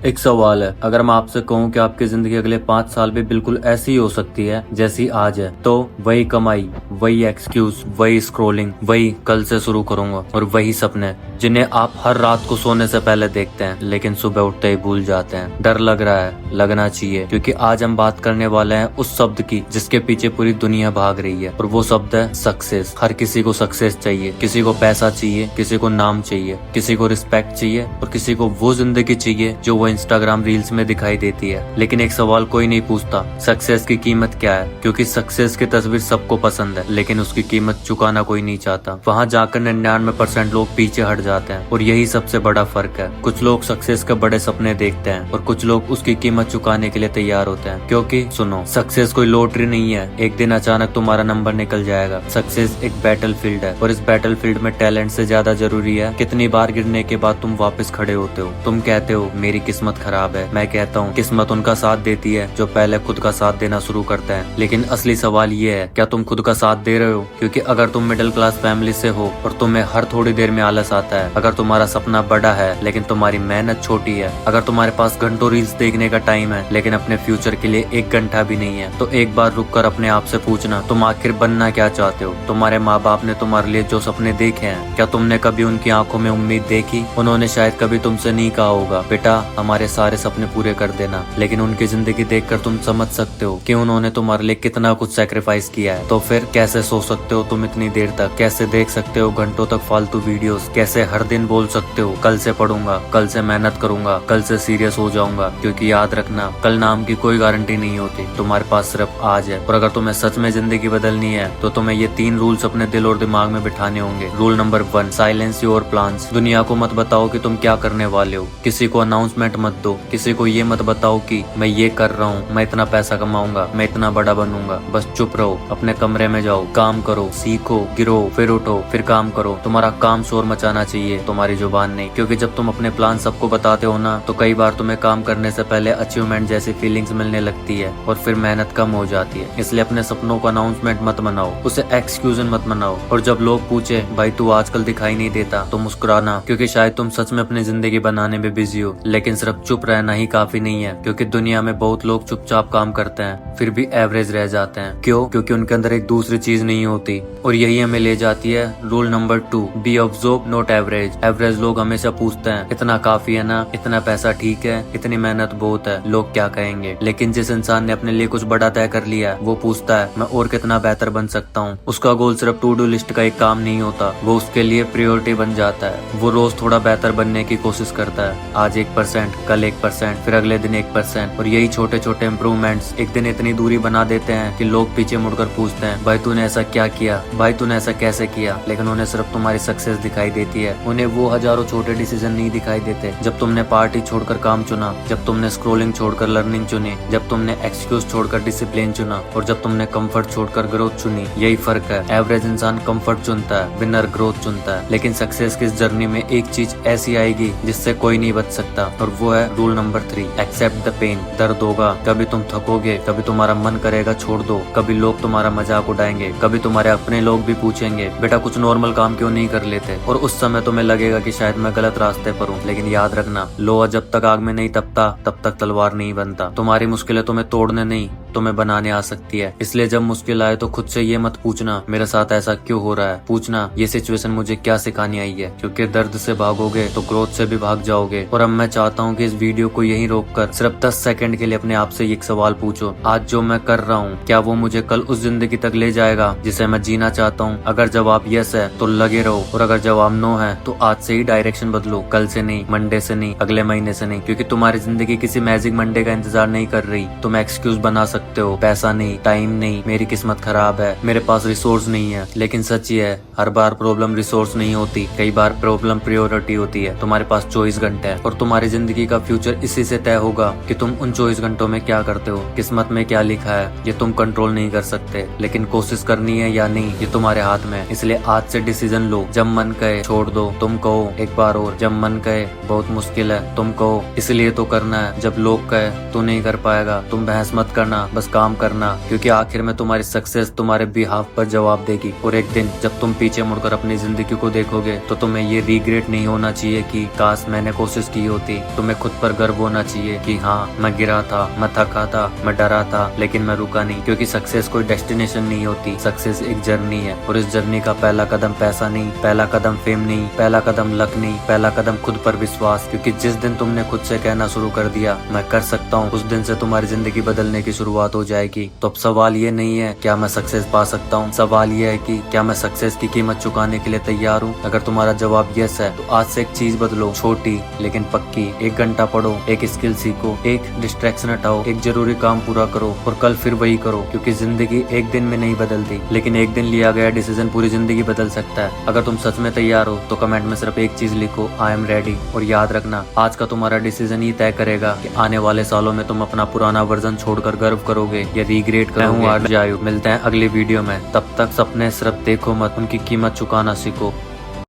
एक सवाल है, अगर मैं आपसे कहूँ कि आपकी जिंदगी अगले 5 साल भी बिल्कुल ऐसी ही हो सकती है जैसी आज है, तो वही कमाई, वही एक्सक्यूज, वही स्क्रोलिंग, वही कल से शुरू करूंगा और वही सपने जिन्हें आप हर रात को सोने से पहले देखते हैं लेकिन सुबह उठते ही भूल जाते हैं। डर लग रहा है, लगना चाहिए, क्योंकि आज हम बात करने वाले हैं उस शब्द की जिसके पीछे पूरी दुनिया भाग रही है, और वो शब्द है सक्सेस। हर किसी को सक्सेस चाहिए, किसी को पैसा चाहिए, किसी को नाम चाहिए, किसी को रिस्पेक्ट चाहिए और किसी को वो जिंदगी चाहिए जो वो इंस्टाग्राम रील्स में दिखाई देती है। लेकिन एक सवाल कोई नहीं पूछता, सक्सेस की कीमत क्या है? क्योंकि सक्सेस की तस्वीर सबको पसंद है लेकिन उसकी कीमत चुकाना कोई नहीं चाहता। वहाँ जाकर 99% लोग पीछे हट जाते हैं और यही सबसे बड़ा फर्क है। कुछ लोग सक्सेस के बड़े सपने देखते हैं और कुछ लोग उसकी कीमत चुकाने के लिए तैयार होते हैं। क्योंकि सुनो, सक्सेस कोई लॉटरी नहीं है, एक दिन अचानक तुम्हारा नंबर निकल जाएगा। सक्सेस एक बैटल फील्ड है और इस बैटल फील्ड में टैलेंट से ज्यादा जरूरी है कितनी बार गिरने के बाद तुम वापस खड़े होते हो। तुम कहते हो मेरी किस्मत खराब है, मैं कहता हूँ किस्मत उनका साथ देती है जो पहले खुद का साथ देना शुरू करते हैं। लेकिन असली सवाल ये है, क्या तुम खुद का साथ दे रहे हो? क्योंकि अगर तुम मिडिल क्लास फैमिली से हो और तुम्हें हर थोड़ी देर में आलस आता है, अगर तुम्हारा सपना बड़ा है लेकिन तुम्हारी मेहनत छोटी है, अगर तुम्हारे पास घंटों रील्स देखने का टाइम है लेकिन अपने फ्यूचर के लिए 1 घंटा भी नहीं है, तो एक बार रुक कर अपने आप से पूछना, तुम आखिर बनना क्या चाहते हो? तुम्हारे माँ बाप ने तुम्हारे लिए जो सपने देखे हैं, क्या तुमने कभी उनकी आंखों में उम्मीद देखी? उन्होंने शायद कभी तुमसे नहीं कहा होगा बेटा हमारे सारे सपने पूरे कर देना, लेकिन उनकी जिंदगी देखकर तुम समझ सकते हो कि उन्होंने तुम्हारे लिए कितना कुछ सेक्रीफाइस किया है। तो फिर कैसे सो सकते हो तुम इतनी देर तक? कैसे देख सकते हो घंटों तक फालतू वीडियोस? कैसे हर दिन बोल सकते हो कल से पढ़ूंगा, कल से मेहनत करूंगा, कल से सीरियस हो जाऊंगा? क्योंकि याद रखना, कल नाम की कोई गारंटी नहीं होती, तुम्हारे पास सिर्फ आज है। और अगर तुम्हें सच में जिंदगी बदलनी है तो तुम्हें ये 3 रूल्स अपने दिल और दिमाग में बिठाने होंगे। Rule number 1, silence your plans. दुनिया को मत बताओ कि तुम क्या करने वाले हो, किसी को अनाउंसमेंट मत दो, किसी को ये मत बताओ कि मैं ये कर रहा हूँ, मैं इतना पैसा कमाऊंगा, मैं इतना बड़ा बनूंगा। बस चुप रहो, अपने कमरे में जाओ, काम करो, सीखो, गिरो, फिर उठो, फिर काम करो। तुम्हारा काम शोर मचाना चाहिए, तुम्हारी जुबान नहीं। क्योंकि जब तुम अपने प्लान सबको बताते हो ना, तो कई बार तुम्हें काम करने से पहले अचीवमेंट जैसी फीलिंग्स मिलने लगती है और फिर मेहनत कम हो जाती है। इसलिए अपने सपनों को अनाउंसमेंट मत बनाओ, उसे एक्सक्यूजन मत बनाओ। और जब लोग पूछे भाई तू आजकल दिखाई नहीं देता, तो मुस्कुराना, क्योंकि शायद तुम सच में अपनी जिंदगी बनाने में बिजी हो। लेकिन सिर्फ चुप रहना ही काफी नहीं है, क्योंकि दुनिया में बहुत लोग चुपचाप काम करते हैं फिर भी एवरेज रह जाते हैं। क्यों? क्योंकि उनके अंदर एक दूसरी चीज नहीं होती। और यही हमें ले जाती है rule number 2, B observe not average. Average लोग हमेशा पूछते हैं इतना काफी है ना, इतना पैसा ठीक है, इतनी मेहनत बहुत है, लोग क्या कहेंगे? लेकिन जिस इंसान ने अपने लिए कुछ बड़ा तय कर लिया है, वो पूछता है मैं और कितना बेहतर बन सकता हूँ। उसका गोल सिर्फ टू डू लिस्ट का एक काम नहीं होता, वो उसके लिए प्रायोरिटी बन जाता है। वो रोज थोड़ा बेहतर बनने की कोशिश करता है, आज 1%, कल 1%, फिर अगले दिन 1%। और यही छोटे छोटे इम्प्रूवमेंट्स एक दिन इतनी दूरी बना देते हैं कि लोग पीछे मुड़कर पूछते हैं भाई तूने ऐसा क्या किया, भाई तूने ऐसा कैसे किया? लेकिन उन्हें सिर्फ तुम्हारी सक्सेस दिखाई देती है, उन्हें वो हजारों छोटे डिसीजन नहीं दिखाई देते। जब तुमने पार्टी छोड़कर काम चुना, जब तुमने स्क्रोलिंग छोड़कर लर्निंग चुनी, जब तुमने एक्सक्यूज छोड़कर डिसिप्लिन चुना और जब तुमने कंफर्ट छोड़कर ग्रोथ चुनी। यही फर्क है, एवरेज इंसान कंफर्ट चुनता है, विनर ग्रोथ चुनता है। लेकिन सक्सेस की इस जर्नी में एक चीज ऐसी आएगी जिससे कोई नहीं बच सकता, और वो है rule number 3, accept the pain. दर्द होगा, कभी तुम थकोगे, कभी तुम्हारा मन करेगा छोड़ दो, कभी लोग तुम्हारा मजाक उड़ाएंगे, कभी तुम्हारे अपने लोग भी पूछेंगे बेटा कुछ नॉर्मल काम क्यों नहीं कर लेते? और उस समय तुम्हें लगेगा कि शायद मैं गलत रास्ते पर हूँ। लेकिन याद रखना, लोहा जब तक आग में नहीं तपता तब तक तलवार नहीं बनता। तुम्हारी मुश्किलें तुम्हें तोड़ने नहीं, तुम्हें बनाने आ सकती है। इसलिए जब मुश्किल आए तो खुद से ये मत पूछना मेरे साथ ऐसा क्यों हो रहा है, पूछना ये सिचुएशन मुझे क्या सिखानी आई है। क्योंकि दर्द से भागोगे तो ग्रोथ से भी भाग जाओगे। और अब मैं चाहता हूँ कि इस वीडियो को यहीं रोककर सिर्फ 10 सेकंड के लिए अपने आप से एक सवाल पूछो, आज जो मैं कर रहा हूँ क्या वो मुझे कल उस जिंदगी तक ले जाएगा जिसे मैं जीना चाहता हूँ? अगर जवाब यस है तो लगे रहो, और अगर जवाब नो है तो आज से ही डायरेक्शन बदलो। कल से नहीं, मंडे से नहीं, अगले महीने से नहीं। क्योंकि तुम्हारी जिंदगी किसी मैजिक मंडे का इंतजार नहीं कर रही। तुम एक्सक्यूज बना सकते हो, पैसा नहीं, टाइम नहीं, मेरी किस्मत खराब है, मेरे पास रिसोर्स नहीं है। लेकिन सच ये है, हर बार प्रॉब्लम रिसोर्स नहीं होती, कई बार प्रॉब्लम प्रायोरिटी होती है। तुम्हारे पास 24 घंटे हैं और तुम्हारी जिंदगी का फ्यूचर इसी से तय होगा कि तुम उन 24 घंटों में क्या करते हो। किस्मत में क्या लिखा है ये तुम कंट्रोल नहीं कर सकते, लेकिन कोशिश करनी है या नहीं ये तुम्हारे हाथ में है। इसलिए आज से डिसीजन लो, जब मन कहे छोड़ दो, तुम कहो एक बार और, जब मन कहे बहुत मुश्किल है, तुम कहो इसलिए तो करना है, जब लोग कहे तू नहीं कर पाएगा, तुम बहस मत करना, बस काम करना। क्योंकि आखिर में तुम्हारी सक्सेस तुम्हारे बिहाफ पर जवाब देगी। और एक दिन जब तुम पीछे मुड़कर अपनी जिंदगी को देखोगे तो तुम्हें ये रिग्रेट नहीं होना चाहिए कि काश मैंने कोशिश की होती। तुम्हें हमें खुद पर गर्व होना चाहिए कि हाँ, मैं गिरा था, मैं थका था, मैं डरा था, लेकिन मैं रुका नहीं। क्योंकि सक्सेस कोई डेस्टिनेशन नहीं होती, सक्सेस एक जर्नी है। और इस जर्नी का पहला कदम पैसा नहीं, पहला कदम फेम नहीं, पहला कदम लक नहीं, पहला कदम खुद पर विश्वास। क्योंकि जिस दिन तुमने खुद से कहना शुरू कर दिया मैं कर सकता हूँ, उस दिन से तुम्हारी जिंदगी बदलने की शुरुआत हो जाएगी। तो अब सवाल ये नहीं है क्या मैं सक्सेस पा सकता हूँ, सवाल ये है कि क्या मैं सक्सेस की कीमत चुकाने के लिए तैयार हूँ। अगर तुम्हारा जवाब यस है तो आज से एक चीज बदलो, छोटी लेकिन पक्की। 1 घंटा पढ़ो, एक स्किल सीखो, एक डिस्ट्रैक्शन हटाओ, एक जरूरी काम पूरा करो और कल फिर वही करो। क्योंकि जिंदगी एक दिन में नहीं बदलती, लेकिन एक दिन लिया गया डिसीजन पूरी जिंदगी बदल सकता है। अगर तुम सच में तैयार हो तो कमेंट में सिर्फ एक चीज लिखो, आई एम रेडी। और याद रखना, आज का तुम्हारा डिसीजन ही तय करेगा कि आने वाले सालों में तुम अपना पुराना वर्जन छोड़कर गर्व करोगे या रिग्रेट करोगे। मैं हूँ आरजे आयुब, मिलते हैं अगली वीडियो में। तब तक सपने सिर्फ देखो मत, उनकी कीमत चुकाना सीखो।